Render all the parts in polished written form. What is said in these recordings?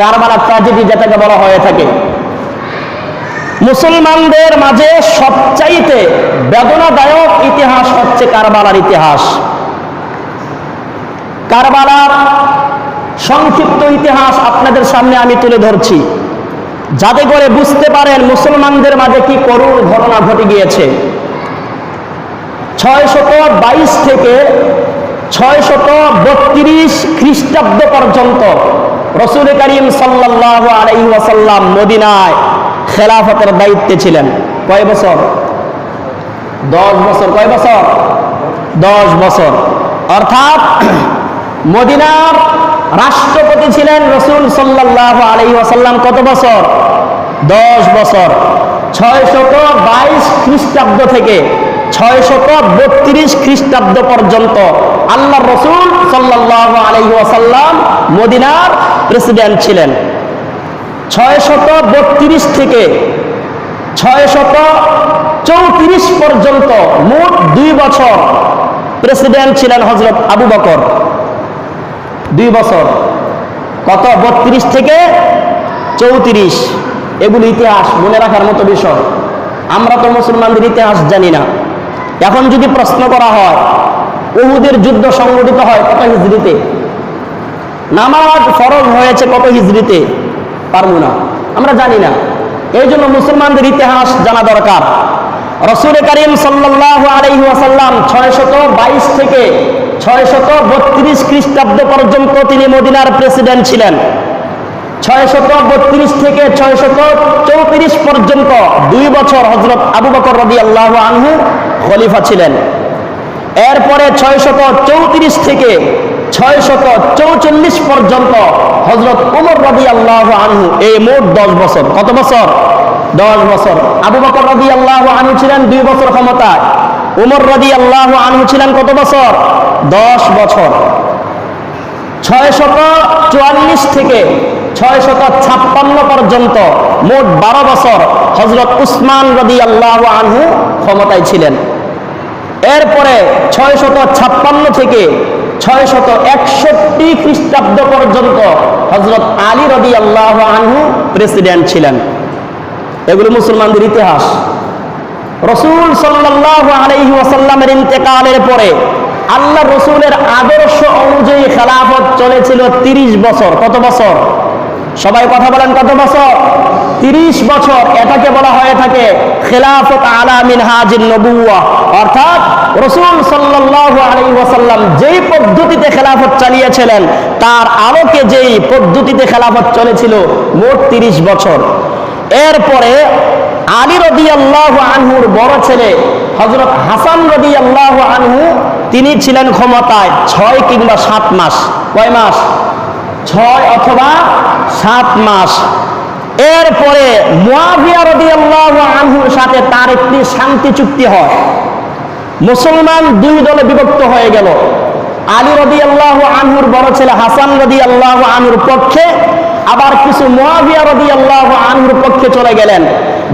কারবালার ট্র্যাজেডি যেটাকে বলা হয়ে থাকে। মুসলমানদের মাঝে সবচাইতে বেদনাদায়ক ইতিহাস হচ্ছে কারবালার ইতিহাস। কারবালার সংক্ষিপ্ত ইতিহাস আপনাদের সামনে আমি তুলে ধরছি, যাতে করে বুঝতে পারেন মুসলমানদের মাঝে কি করুণ ঘটনা ঘটে গিয়েছে। 622 থেকে 632 খ্রিস্টাব্দ পর্যন্ত রাসূল করিম সাল্লাল্লাহু আলাইহি ওয়াসাল্লাম মদিনায় খেলাফতের দায়িত্বে ছিলেন। কয় বছর? 10 বছর। কয় বছর? 10 বছর। অর্থাৎ মদিনার রাষ্ট্রপতি ছিলেন রাসূল সাল্লাল্লাহু আলাইহি ওয়াসাল্লাম কত বছর? 10 বছর। 622 খ্রিস্টাব্দ থেকে 632 খ্রিস্টাব্দ পর্যন্ত আল্লাহর রাসূল সাল্লাল্লাহু আলাইহি ওয়াসাল্লাম মদিনার প্রেসিডেন্ট ছিলেন। 632 থেকে 634 পর্যন্ত মোট 2 বছর প্রেসিডেন্ট ছিলেন হযরত আবু বকর। 2 বছর। কত? 32 থেকে 34। এগুলো ইতিহাস মনে রাখার মতো বিষয়। আমরা তো মুসলমানদের ইতিহাস জানি না। এখন যদি প্রশ্ন করা হয় উহুদের যুদ্ধ সংঘটিত হয় কত হিজরিতে, নামাজ ফরজ হয়েছে কত হিজরিতে, পারবো না, আমরা জানি না। এই জন্য মুসলমানদের ইতিহাস জানা দরকার। রাসূল করিম সাল্লাল্লাহু আলাইহি ওয়াসাল্লাম 622 থেকে 632 খ্রিস্টাব্দ পর্যন্ত তিনি মদিনার প্রেসিডেন্ট ছিলেন। 632 থেকে 634 পর্যন্ত 2 বছর হযরত আবু বকর রাদিয়াল্লাহু আনহু খলিফা ছিলেন। এরপরে 634 থেকে 644 পর্যন্ত হযরত ওমর রাদিয়াল্লাহু আনহু, এই মোট 10 বছর। কত বছর? 10 বছর। আবু বকর রাদিয়াল্লাহু আনহু ছিলেন 2 বছর ক্ষমতায়, ওমর রাদিয়াল্লাহু আনহু ছিলেন কত বছর? 10 বছর। 644 থেকে 656 পর্যন্ত মোট 12 বছর হযরত উসমান রাদিয়াল্লাহু আনহু ক্ষমতায় ছিলেন। এরপরে 656 থেকে 661 খ্রিস্টাব্দ পর্যন্ত হযরত আলী রাদিয়াল্লাহু আনহু প্রেসিডেন্ট ছিলেন। এগুলো মুসলমানদের ইতিহাস। রাসূল সাল্লাল্লাহু আলাইহি ওয়াসাল্লামের ইন্তেকালের পরে আল্লাহ রাসূলের আদর্শ অনুযায়ী খেলাফত চলেছিল 30 বছর। কত বছর? সবাই কথা বলেন, কত বছর? 30 বছর। এটাকে বলা হয়ে থাকে খেলাফত আলা মিনহাজিন নবুওয়াহ। অর্থাৎ রাসূল সাল্লাল্লাহু আলাইহি ওয়াসাল্লাম যেই পদ্ধতিতে খেলাফত চালিয়েছিলেন তার আলোকে যেই পদ্ধতিতে খেলাফত চলেছিল মোট 30 বছর। এরপরে আলী রাদিয়াল্লাহু আনহুর বড় ছেলে হযরত হাসান রাদিয়াল্লাহু আনহু, তিনি ছিলেন ক্ষমতায় 6 কিংবা 7 মাস। কয় মাস? 6 অথবা 7 মাস। এরপরে মুয়াবিয়া রাদিয়াল্লাহু আনহুর সাথে তার একটি শান্তি চুক্তি হয়। মুসলমান 2 দলে বিভক্ত হয়ে গেল। আলী রাদিয়াল্লাহু আনহুর বড় ছেলে হাসান রাদিয়াল্লাহু আনহুর পক্ষে, আবার কিছু মুয়াবিয়া রাদিয়াল্লাহু আনহুর পক্ষে চলে গেলেন।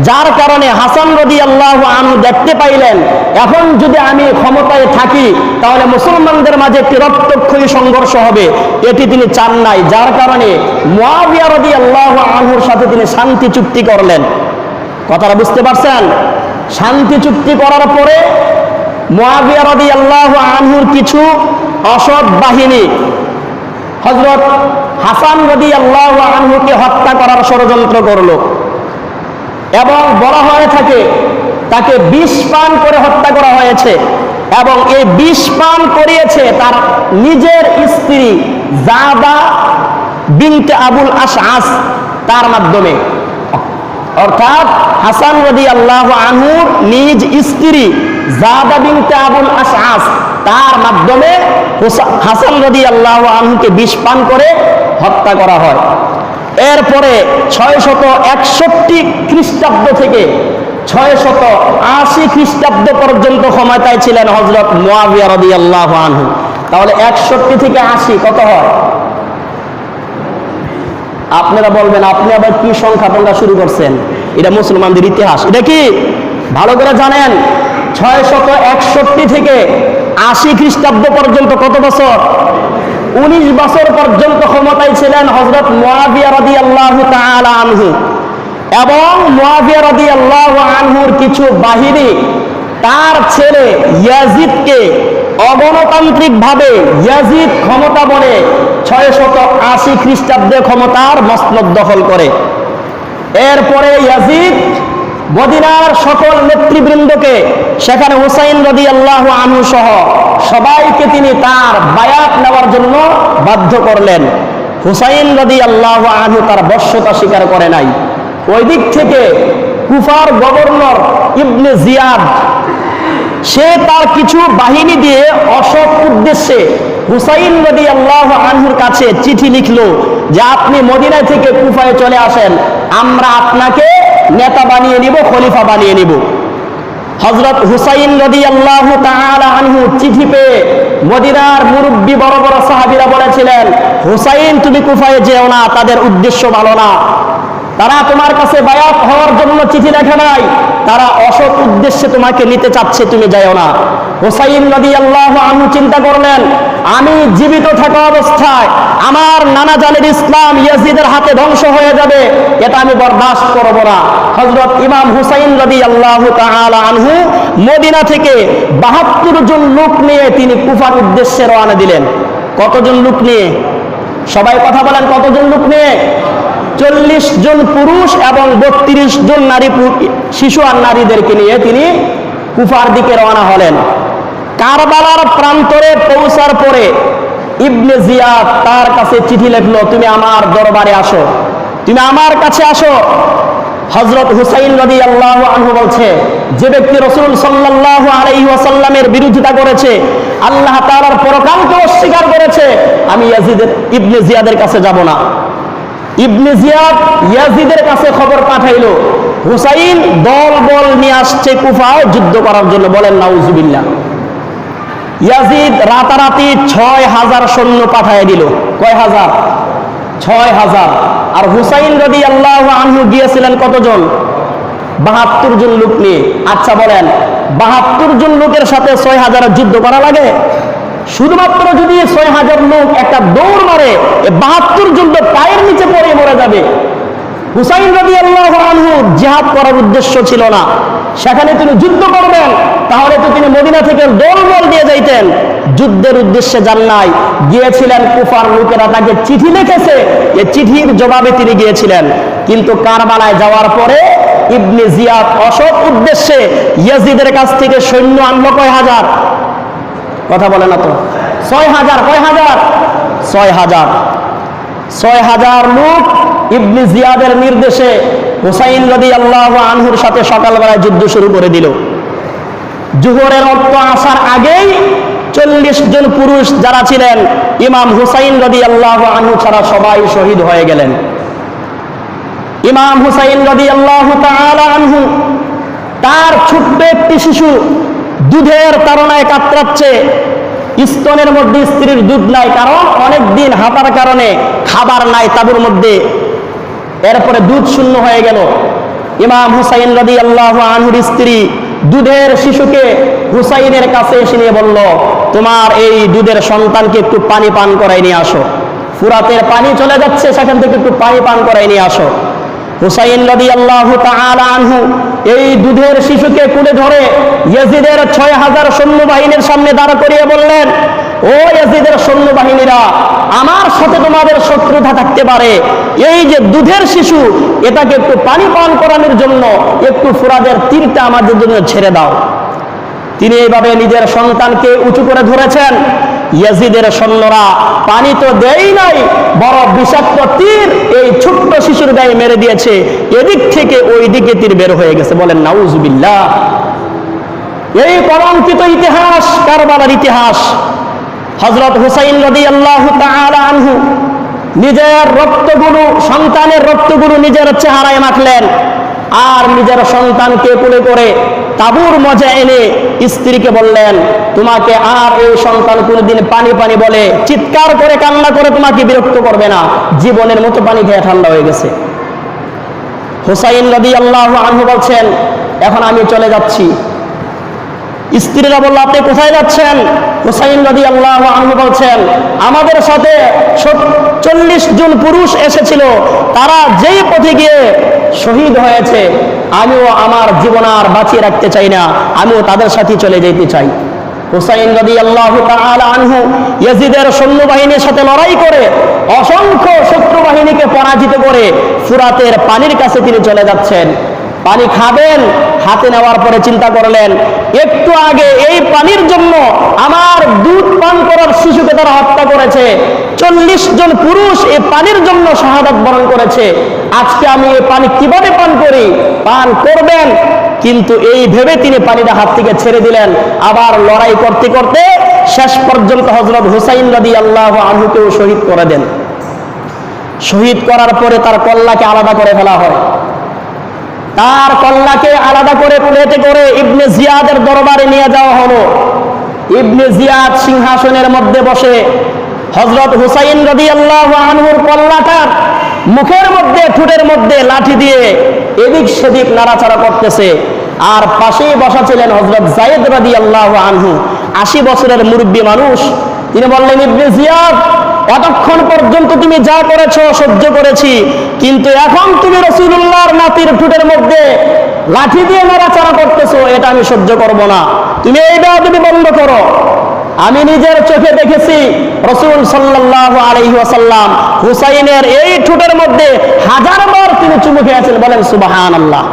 যার কারণে হাসান রাদিয়াল্লাহু আনহু দেখতে পাইলেন এখন যদি আমি ক্ষমতায় থাকি তাহলে মুসলমানদের মাঝে একটি রক্তক্ষয়ী সংঘর্ষ হবে, এটি তিনি চান নাই। যার কারণে মুয়াবিয়া রাদিয়াল্লাহু আনহুর সাথে তিনি শান্তি চুক্তি করলেন। কথাটা বুঝতে পারছেন? শান্তি চুক্তি করার পরে মুয়াবিয়া রাদিয়াল্লাহু আনহুর কিছু অসৎ বাহিনী হযরত হাসান রাদিয়াল্লাহু আনহুকে হত্যা করার ষড়যন্ত্র করল এবং বলা হয়ে থাকে তাকে বিষ পান করে হত্যা করা হয়েছে এবং এই বিষ পান করিয়েছে তার নিজের স্ত্রী জাদা বিনতে আবুল আশআস তার মাধ্যমে। অর্থাৎ হাসান রাদিয়াল্লাহু আনহুর নিজ স্ত্রী জাদা বিনতে আবুল আশআস তার মাধ্যমে হাসান রাদিয়াল্লাহু আনহুকে বিষ পান করে হত্যা করা হয়। এরপরে 661 খ্রিস্টাব্দ থেকে 680 খ্রিস্টাব্দ পর্যন্ত ক্ষমতায় ছিলেন হযরত মুয়াবিয়া রাদিয়াল্লাহু আনহু। তাহলে 61 থেকে 80 কত হয়? আপনারা বলবেন আপনি আবার কি সংখ্যা টঙ্কা শুরু করছেন? এটা মুসলমানদের ইতিহাস। এটা কি ভালো করে জানেন? 661 থেকে 80 খ্রিস্টাব্দ পর্যন্ত কত বছর? 19 বছর পর্যন্ত ক্ষমতায় ছিলেন হযরত মুআবিয়া রাদিয়াল্লাহু তাআলা আনহু, এবং মুআবিয়া রাদিয়াল্লাহু আনহুর কিছু বাহিনী তার ছেলে ইয়াজিদকে অগণতান্ত্রিকভাবে ইয়াজিদ ক্ষমতা বলে 680 খ্রিস্টাব্দে ক্ষমতার মসনদ দখল করে। এরপরে ইয়াজিদ মদিনার সকল নেতৃবৃন্দকে, সেখানে হুসাইন রাদিয়াল্লাহু আনহু সহ সবাইকে তিনি তার বায়াত নেওয়ার জন্য বাধ্য করলেন। হুসাইন রাদিয়াল্লাহু আনহু তার বশ্যতা স্বীকার করে নাই। ওই দিক থেকে কুফার গভর্নর ইবনে জিয়াদ, সে তার কিছু বাহিনী দিয়ে অসৎ উদ্দেশ্যে হুসাইন রাদিয়াল্লাহু আনহুর কাছে চিঠি লিখলো যে আপনি মদিনা থেকে কুফায় চলে আসেন, আমরা আপনাকে নেতা বানিয়ে নিব, খলিফা বানিয়ে নিব। হযরত হুসাইন রাদিয়াল্লাহু তাআলা আনহু চিঠি পেয়ে মদিনার মুরব্বী বড় বড় সাহাবীরা বলেছিলেন, হুসাইন তুমি কুফায় যেও না, তাদের উদ্দেশ্য ভালো না, তারা তোমার কাছে বায়াত হওয়ার জন্য চিঠি লেখে নাই, তারা অসৎ উদ্দেশ্যে তোমাকে নিতে চাচ্ছে, তুমি যাও না। হুসাইন রাদিয়াল্লাহু আনহু চিন্তা করলেন, আমি জীবিত থাকা অবস্থায় আমার নানা জানের ইসলাম ইয়াজিদের হাতে ধ্বংস হয়ে যাবে, এটা আমি বরদাস্ত করব না। হযরত ইমাম হুসাইন রাদিয়াল্লাহু তাআলা আনহু মদিনা থেকে 72 জন লোক নিয়ে তিনি কুফার উদ্দেশ্যে রওনা দিলেন। কতজন লোক নিয়ে? সবাই কথা বলেন, কতজন লোক নিয়ে? 40 জন পুরুষ এবং 32 জন নারী, শিশু আর নারীদেরকে নিয়ে তিনি কুফার দিকে রওনা হলেন। কারবালার প্রান্তরে পৌঁছার পরে ইবনে জিয়াদ তার কাছে চিঠি লিখলো, তুমি আমার দরবারে আসো, তুমি আমার কাছে আসো। হযরত হুসাইন রাদিয়াল্লাহু আনহু বলছে, যে ব্যক্তি রাসূল সাল্লাল্লাহু আলাইহি ওয়াসাল্লামের বিরোধিতা করেছে, আল্লাহ তাআলার পরকালকে অস্বীকার করেছে, আমি ইবনে জিয়াদের কাছে যাব না। ইবনে জিয়াদ ইয়াজিদের কাছে খবর পাঠাইলো, হুসাইন দল বল নিয়ে আসছে কুফায় যুদ্ধ করার জন্য। বলেন নাউজুবিল্লাহ। ইয়াজিদ রাতারাতি 6000 সৈন্য পাঠিয়ে দিল। কয় হাজার? 6000। আর হুসাইন রাদিয়াল্লাহু আনহু গিয়েছিলেন কতজন? 72 জন লোক নিয়ে। আচ্ছা বলেন, 72 জন লোকের সাথে 6000 যুদ্ধ করা লাগে? শুধুমাত্র যদি 6000 লোক একটা দৌড় মারে, 72 জন তো পায়ের নিচে পড়ে মরে যাবে। হুসাইন রাদিয়াল্লাহু আনহু জিহাদ করার উদ্দেশ্য ছিল না, সেখানে তিনি যুদ্ধ করবেন, তাহলে তো তিনি মদিনা থেকে দলবল দিয়ে যাইতেন। যুদ্ধের উদ্দেশ্যে যান নাই, গিয়েছিলেন কুফার লোকেরা তাকে চিঠি লিখেছে, এই চিঠির জবাবে তিনি গিয়েছিলেন। কিন্তু কারবালায় যাওয়ার পরে ইবনে জিয়াদ অসৎ উদ্দেশ্যে ইয়াজিদের কাছ থেকে সৈন্য আনলো কয় হাজার? কথা বলে না তো? 6000। কয় হাজার? 6000। 6000 লোক ইবনে জিয়াদের নির্দেশে হুসাইন রাদিয়াল্লাহু আনহুর সাথে সকালবেলায় যুদ্ধ শুরু করে দিল। জোহরের ওয়াক্ত আসার আগেই 40 জন পুরুষ যারা ছিলেন ইমাম হুসাইন রাদিয়াল্লাহু আনহু ছাড়া সবাই শহীদ হয়ে গেলেন। ইমাম হুসাইন রাদিয়াল্লাহু তাআলা আনহু, তার ছোট্ট একটি শিশু দুধের তাড়নায় কাতরাচ্ছে, স্তনের মধ্যে স্ত্রীর দুধ নাই, কারণ অনেক দিন হাঁপার কারণে খাবার নাই তাবুর মধ্যে। এরপরে দুধ শূন্য হয়ে গেল। ইমাম হুসাইন রাদিয়াল্লাহু আনহুর স্ত্রী দুধের শিশুকে হুসাইনের কাছে এসে নিয়ে বলল, তোমার এই দুধের সন্তানকে একটু পানি পান করাই নিয়ে আসো, ফুরাতের পানি চলে যাচ্ছে, সেখান থেকে একটু পানি পান করাই নিয়ে আসো। হুসাইন রাদিয়াল্লাহু তাআলা আনহু এই দুধের শিশুকে কুলে ধরে ইয়াজিদের 6000 সৈন্যবাহিনীর সামনে দাঁড় করিয়ে বললেন, ও ইয়াজিদের সৈন্যবাহিনীরা, আমার সাথে তোমাদের শত্রুতা থাকতে পারে, এই যে দুধের শিশু, এটাকে একটু পানি পান করানোর জন্য একটু ফুরাতের তীরটা আমাদের জন্য ছেড়ে দাও। তিনি এইভাবে নিজের সন্তানকে উঁচু করে ধরেছেন। ইয়াজিদের সৈন্যরা পানি তো দেই নাই, বড় বিষাক্ত তীর এই ছোট্ট শিশুর গায়ে মেরে দিয়েছে, এদিক থেকে ওই দিকে তীর বের হয়ে গেছে। বলেন নাউজুবিল্লাহ। এই কলঙ্কিত ইতিহাস কারবালার ইতিহাস। হযরত হুসাইন রাদিয়াল্লাহু তাআলা আনহু নিজের রক্তগুলো, সন্তানের রক্তগুলো নিজের চেহারায় মাখলেন, আর নিজের সন্তানকে কোলে করে তাবুর মজা এনে স্ত্রীকে বললেন, তোমাকে আর এই সন্তান কোনোদিন পানি পানি বলে চিৎকার করে কান্না করে তোমাকে বিরক্ত করবে না, জীবনের মতো পানি খেয়ে ঠান্ডা হয়ে গেছে। হুসাইন রাদিয়াল্লাহু আনহু বলছেন, এখন আমি চলে যাচ্ছি, স্ত্রীরা বলল, আপনি কোথায় যাচ্ছেন? হুসাইন রাদিয়াল্লাহু আনহু বলছেন, আমাদের সাথে 40 জন পুরুষ এসেছিল, তারা যেই পথে গিয়ে শহীদ হয়েছে, আমিও আমার জীবন আর বাঁচিয়ে রাখতে চাই না, আমিও তাদের সাথে চলে যেতে চাই। হুসাইন রাদিয়াল্লাহু তাআলা আনহু ইয়াজিদের সৈন্যবাহিনীর সাথে লড়াই করে অসংখ্য শত্রু বাহিনীকে পরাজিত করে ফুরাতের পানির কাছে তিনি চলে যাচ্ছেন। পানি খাবেন, হাতে নেওয়ার পরে চিন্তা করলেন, একটু আগে এই পানির জন্য আমার দুধ পান করার শিশুকে তারা হত্যা করেছে, 40 জন পুরুষ এই পানির জন্য শাহাদাত বরণ করেছে, আজকে আমি এই পানি কিভাবে পান করি? পান করবেন, কিন্তু এই ভেবে তিনি পানিটা হাত থেকে ছেড়ে দিলেন। আবার লড়াই করতে করতে শেষ পর্যন্ত হযরত হুসাইন রাদিয়াল্লাহু আনহুকেও শহীদ করে দেন। শহীদ করার পরে তার কল্লাকে আলাদা করে ফেলা হয়। তার কল্লাকে আলাদা করে প্লেটে করে ইবনে জিয়াদের দরবারে নিয়ে যাওয়া হলো। ইবনে জিয়াদ সিংহাসনের মধ্যে বসে হযরত হুসাইন রাদিয়াল্লাহু আনহুর কল্লাটা মুখের মধ্যে, ঠোঁটের মধ্যে লাঠি দিয়ে এদিক সেদিক নাড়াচাড়া করতেছে। আর পাশেই বসা ছিলেন হযরত যায়েদ রাদিয়াল্লাহু আনহু, 80 বছরের মুরব্বী মানুষ। তিনি বললেন, ইবনে জিয়াদ, এতক্ষণ পর্যন্ত তুমি যা করেছো সহ্য করেছি, কিন্তু এখন তুমি রাসূলুল্লাহর নাতির ঠোঁটের মধ্যে লাঠি দিয়ে নাড়াচাড়া করতেছো, এটা আমি সহ্য করব না, তুমি এই বেয়াদবি বন্ধ করো। আমি নিজের চোখে দেখেছি রাসূল সাল্লাল্লাহু আলাইহি ওয়াসাল্লাম হুসাইনের এই ঠোঁটের মধ্যে 1000 বার তিনি চুমু খেয়েছেন। বলেন সুবহানাল্লাহ।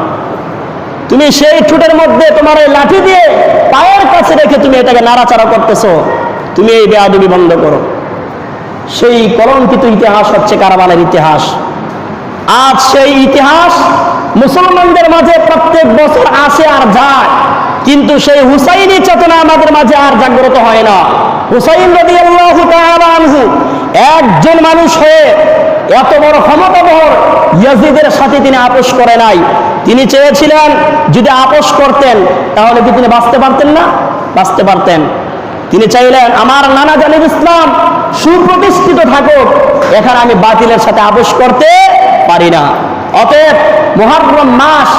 তুমি সেই ঠোঁটের মধ্যে তোমার এই লাঠি দিয়ে পায়ের কাছে রেখে তুমি এটাকে নাড়াচাড়া করতেছো, তুমি এই বেয়াদবি বন্ধ করো। সেই কলঙ্কিত ইতিহাস হচ্ছে কারবালার ইতিহাস। আজ সেই ইতিহাস মুসলমানদের মাঝে প্রত্যেক বছর আসে আর যায়, কিন্তু সেই হুসাইনি চেতনা আমাদের মাঝে আর জাগ্রত হয় না। হুসাইন রাদিয়াল্লাহু তাআলা আনহু একজন মানুষ হয়ে এত বড় ক্ষমতাবহর ইয়াজিদের সাথে তিনি আপোষ করে নাই। তিনি চেয়েছিলেন যদি আপোষ করতেন তাহলে কি তিনি বাঁচতে পারতেন না? বাঁচতে পারতেন। তিনি চাইলেন আমার নানা জানের ইসলাম সুপ্রতিষ্ঠিত থাকুক, এখানে আমি বাতিলের সাথে আপোষ করতে পারি না। অতএব মুহররম মাস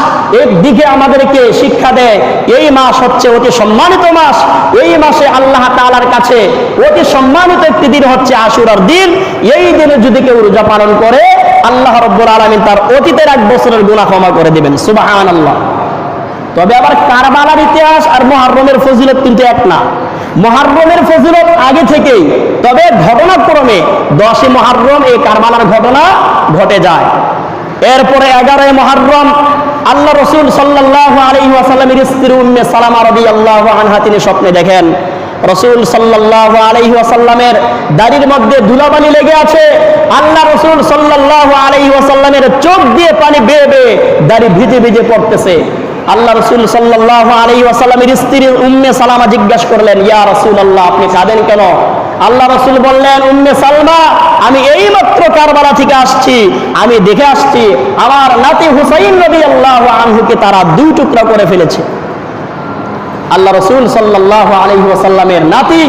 একদিকে আমাদেরকে শিক্ষা দেয়, এই মাস হচ্ছে অতি সম্মানিত মাস। এই মাসে আল্লাহ তাআলার কাছে অতি সম্মানিত একটি দিন হচ্ছে আশুরার দিন। এই দিনে যদি কেউ রোজা পালন করে আল্লাহ রাব্বুল আলামিন তার অতীতের 1 বছরের গুনাহ ক্ষমা করে দিবেন। সুবহানাল্লাহ। তবে আবার কারবালার ইতিহাস আর মুহররমের ফজিলত কিন্তু এক না। মুহররমের ফজিলত আগে থেকেই, তবে ঘটনাক্রমে 10 মুহররম এই কারবালার ঘটনা ঘটে যায়। এরপরে 11 মুহররম আল্লাহ রাসূল সাল্লাল্লাহু আলাইহি ওয়াসাল্লামের স্ত্রী উম্মে সালামা রাদিয়াল্লাহু আনহা তিনি স্বপ্নে দেখেন রাসূল সাল্লাল্লাহু আলাইহি ওয়াসাল্লামের দাড়ির মধ্যে ধুলাবালি লেগে আছে। আল্লাহ রাসূল সাল্লাল্লাহু আলাইহি ওয়াসাল্লামের চোখ দিয়ে পানি বেয়ে বেয়ে দাড়ি ভিজে ভিজে পড়তেছে। আল্লাহ রাসূল সাল্লাল্লাহু আলাইহি ওয়াসাল্লামের স্ত্রী উম্মে সালামা জিজ্ঞাসা করলেন, ইয়া রাসূলুল্লাহ, আপনি কাঁদেন কেন? আল্লাহ রাসূল বললেন, উম্মে সালমা, আমি এইমাত্র কারবালা থেকে আসছি, আমি দেখে আসছি আমার নাতি হুসাইন রাদিয়াল্লাহু আনহুকে তারা 2 টুকরা করে ফেলেছে। আল্লাহ রাসূল সাল্লাল্লাহু আলাইহি ওয়াসাল্লামের নাতি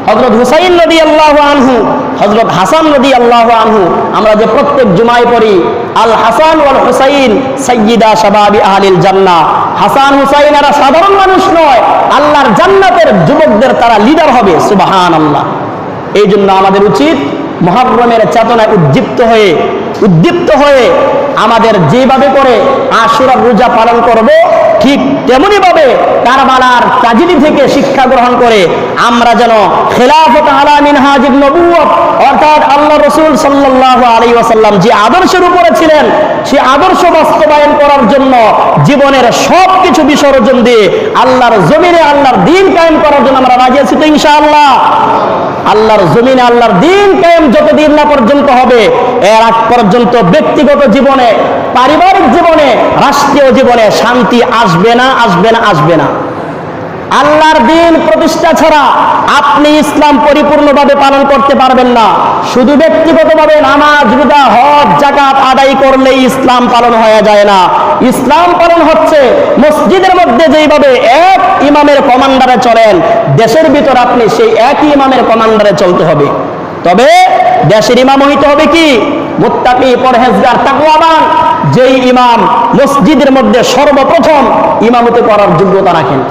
হযরত হুসাইন রাদিয়াল্লাহু আনহু, হযরত হাসান রাদিয়াল্লাহু আনহু, আমরা যে প্রত্যেক জুমায় পড়ি আল হাসান ওয়াল হুসাইন সাইয়্যিদা শাবাবি আহলিল জান্নাহ, হাসান হুসাইন এরা সাধারণ মানুষ নয়, আল্লাহর জান্নাতের যুবকদের তারা লিডার হবে। সুবহানাল্লাহ। এই জন্য আমাদের উচিত মুহররমের চেতনায় উদ্দীপ্ত হয়ে আমাদের যেভাবে করে আশুরার রোজা পালন করব, ঠিক তেমনি ভাবে কারবালার ট্র্যাজেডি থেকে শিক্ষা গ্রহণ করে আমরা যেন খেলাফত আলা মিনহাজিন নবুওয়াত, অর্থাৎ আল্লাহ রাসূল সাল্লাল্লাহু আলাইহি ওয়াসাল্লাম যে আদর্শের উপরে ছিলেন সেই আদর্শ বাস্তবায়ন করার জন্য জীবনের সবকিছু বিসর্জন দিয়ে আল্লাহর জমিনে আল্লাহর দ্বীন কায়েম করার জন্য আমরা রাজি আছি তো ইনশাআল্লাহ। আল্লাহর জমিনে আল্লাহর দ্বীন কায়েম যতদিন না পর্যন্ত হবে, এর আগ পর্যন্ত ব্যক্তিগত জীবনে, পারিবারিক জীবনে, রাষ্ট্রীয় জীবনে শান্তি আসবে না। আল্লাহর দ্বীন প্রতিষ্ঠা ছাড়া আপনি ইসলাম পরিপূর্ণভাবে পালন করতে পারবেন না। শুধু ব্যক্তিগতভাবে নামাজ, রোজা, হজ, যাকাত আদায় করলেই ইসলাম পালন হয়ে যায় না। ইসলাম পালন হচ্ছে মসজিদের মধ্যে যেইভাবে এক ইমামের কমান্ডারে চলেন, দেশের ভিতর আপনি সেই একই ইমামের কমান্ডারে চলতে হবে। তবে দেশের ইমাম হইতে হবে কি? মুত্তাকি, পরহেজগার, তাকওয়াবান, যেই ইমাম মসজিদের মধ্যে সর্বপ্রথম ইমামতি করার যোগ্যতা রাখেন।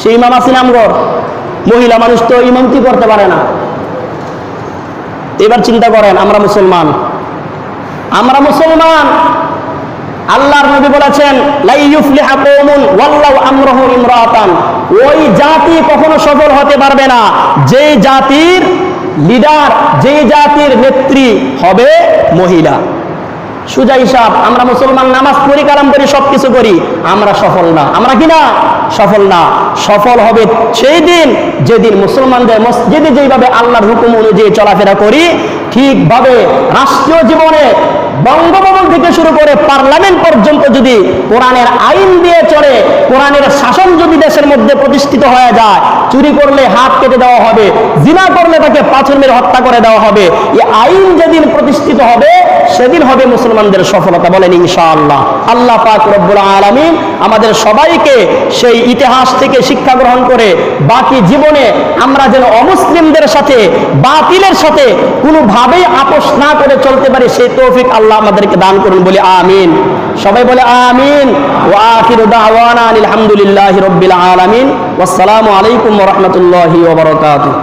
সে ইমাম আছে নামগর, মহিলা মানুষ তো ইমামতি করতে পারে না। এবার চিন্তা করেন, আমরা মুসলমান, আল্লাহর নবী বলেছেন লা ইউফলিহা কওমুন ওয়াল্লাহু আমরুহুম ইমরাতান, ওই জাতি কখনো সফল হতে পারবে না যে জাতির লিডার, যে জাতির নেত্রী হবে মহিলা। সুজা হিসাব, আমরা মুসলমান, নামাজ পড়ি, কালাম করি, সবকিছু করি, আমরা সফল না। আমরা কি না? সফল না। সফল হবে সেই দিন যেদিন মুসলমানদের মসজিদে যেভাবে আল্লাহর হুকুম অনুযায়ী চলাফেরা করি, ঠিকভাবে রাষ্ট্রীয় জীবনে বঙ্গভবন থেকে শুরু করে পার্লামেন্ট পর্যন্ত যদি কোরআনের আইন দিয়ে চলে, কোরআনের শাসন যদি দেশের মধ্যে প্রতিষ্ঠিত হয়ে যায়, চুরি করলে হাত কেটে দেওয়া হবে, জিনা করলে তাকে পাথর মেরে হত্যা করে দেওয়া হবে, এই আইন যেদিন প্রতিষ্ঠিত হবে সেদিন হবে মুসলমানদের সফলতা। বলেন ইনশাআল্লাহ। আল্লাহ পাক রব্বুল আলামিন আমাদের সবাইকে সেই ইতিহাস থেকে শিক্ষা গ্রহণ করে বাকি জীবনে আমরা যেন অমুসলিমদের সাথে, বাতিলের সাথে কোনোভাবেই আপোষ না করে চলতে পারি, সেই তৌফিক আল্লাহ আমাদেরকে দান করুন, বলি আমিন। সবাই বলে আমিন। ওয়া আখিরু দাওয়ানা আলহামদুলিল্লাহি রাব্বিল আলামিন। ওয়াসসালামু আলাইকুম ওয়া রাহমাতুল্লাহি ওয়া বারাকাতুহু।